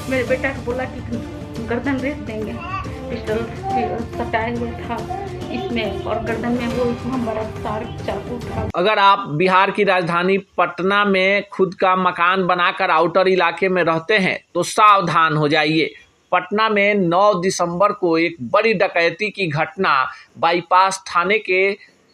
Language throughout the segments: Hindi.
मेरे बेटा को बोला कि गर्दन रेत देंगे, पिस्टल सटाए हुए था इसमें और गर्दन में वो इतना बड़ा शार्प चाकू था। अगर आप बिहार की राजधानी पटना में खुद का मकान बनाकर आउटर इलाके में रहते हैं तो सावधान हो जाइए। पटना में 9 दिसंबर को एक बड़ी डकैती की घटना बाईपास थाने के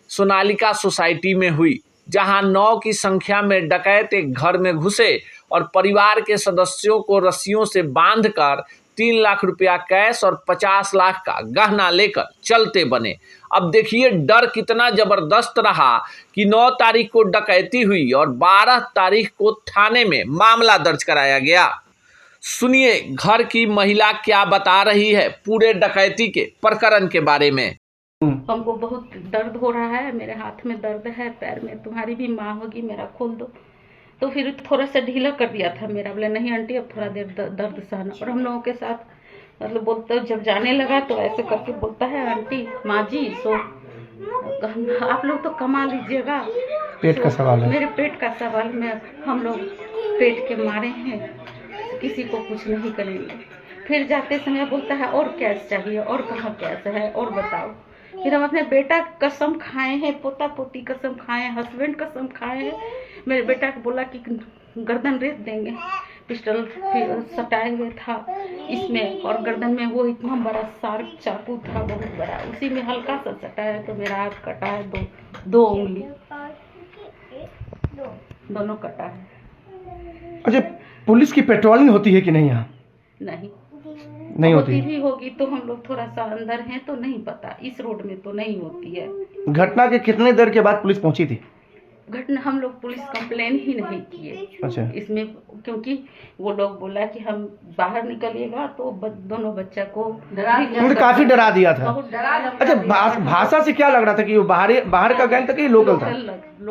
सोनालिका सोसाइटी में हुई, जहां 9 की संख्या में डकैत एक घर में घुसे और परिवार के सदस्यों को रस्सियों से बांधकर 3 लाख रुपया कैश और 50 लाख का गहना लेकर चलते बने। अब देखिए डर कितना जबरदस्त रहा कि 9 तारीख को डकैती हुई और 12 तारीख को थाने में मामला दर्ज कराया गया। सुनिए घर की महिला क्या बता रही है पूरे डकैती के प्रकरण के बारे में। हमको बहुत दर्द हो रहा है, मेरे हाथ में दर्द है, पैर में, तुम्हारी भी माँ होगी, मेरा खोल दो। तो फिर थोड़ा सा ढीला कर दिया था मेरा, बोले नहीं आंटी अब थोड़ा देर दर्द सहना। और हम लोगों के साथ मतलब बोलते जब जाने लगा तो ऐसे करके बोलता है आंटी माँ जी सो आप लोग तो कमा लीजिएगा, पेट का सवाल है, मेरे पेट का सवाल में हम लोग पेट के मारे हैं, किसी को कुछ नहीं करेंगे। फिर जाते समय बोलता है और कैश चाहिए, और कहाँ कैश है और बताओ। फिर हम अपने बेटा कसम खाए हैं, पोता पोती कसम खाए हैं, हस्बैंड कसम खाए हैं। मेरे बेटा को बोला कि गर्दन रेत देंगे, पिस्टल सटाए हुए था इसमें और गर्दन में वो इतना बड़ा शार्प चाकू था, बहुत बड़ा, उसी में हल्का सा सटाया तो मेरा हाथ कटा है, दो उंगली दोनों कटा है। अच्छा पुलिस की पेट्रोलिंग होती है कि नहीं यहाँ? नहीं होती भी होगी तो हम लोग थोड़ा सा अंदर हैं तो नहीं पता, इस रोड में तो नहीं होती है। घटना के कितने देर के बाद पुलिस पहुंची थी? घटना हम लोग पुलिस कंप्लेन ही नहीं किए अच्छा इसमें, क्योंकि वो लोग बोला कि हम बाहर निकलिएगा तो दोनों बच्चा को उन्होंने काफी डरा दिया था। अच्छा भाषा से क्या लग रहा था कि वो बाहर का गैंग था कि लोकल था?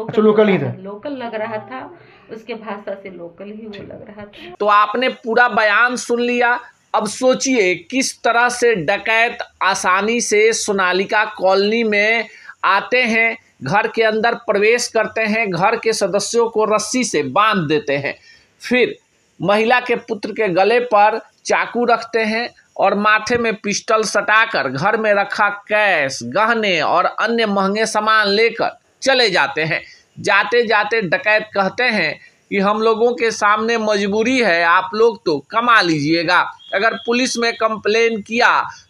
अच्छा लोकल ही था, लोकल लग रहा था, उसके भाषा से लोकल ही वो लग रहा था। तो आपने पूरा बयान सुन लिया। अब सोचिए किस तरह से डकैत आसानी से सोनालिका कॉलोनी में आते हैं, घर के अंदर प्रवेश करते हैं, घर के सदस्यों को रस्सी से बांध देते हैं, फिर महिला के पुत्र के गले पर चाकू रखते हैं और माथे में पिस्टल सटाकर घर में रखा कैश, गहने और अन्य महंगे सामान लेकर चले जाते हैं। जाते जाते डकैत कहते हैं कि हम लोगों के सामने मजबूरी है, आप लोग तो कमा लीजिएगा, अगर पुलिस में कंप्लेन किया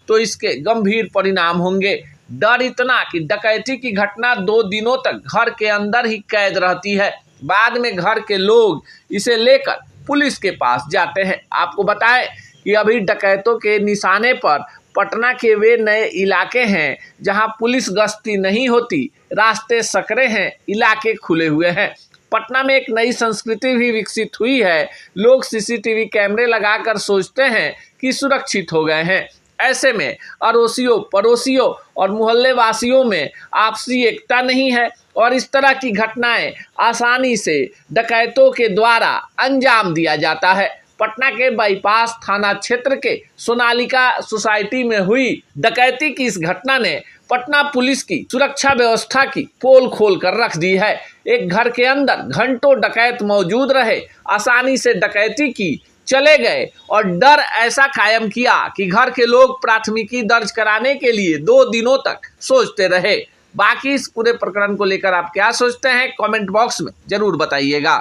तो इसके गंभीर परिणाम होंगे। डर इतना कि डकैती की घटना 2 दिनों तक घर के अंदर ही कैद रहती है। बाद में घर के लोग इसे लेकर पुलिस के पास जाते हैं। आपको बताएं कि अभी डकैतों के निशाने पर पटना के वे नए इलाके हैं जहां पुलिस गश्ती नहीं होती, रास्ते सकरे हैं, इलाके खुले हुए हैं। पटना में एक नई संस्कृति भी विकसित हुई है, लोग सीसीटीवी कैमरे लगाकर सोचते हैं कि सुरक्षित हो गए हैं। ऐसे में अड़ोसियों, पड़ोसियों और मोहल्ले वासियों में आपसी एकता नहीं है और इस तरह की घटनाएं आसानी से डकैतों के द्वारा अंजाम दिया जाता है। पटना के बाईपास थाना क्षेत्र के सोनालिका सोसाइटी में हुई डकैती की इस घटना ने पटना पुलिस की सुरक्षा व्यवस्था की पोल खोल कर रख दी है। एक घर के अंदर घंटों डकैत मौजूद रहे, आसानी से डकैती की, चले गए और डर ऐसा कायम किया कि घर के लोग प्राथमिकी दर्ज कराने के लिए 2 दिनों तक सोचते रहे। बाकी इस पूरे प्रकरण को लेकर आप क्या सोचते हैं कमेंट बॉक्स में जरूर बताइएगा।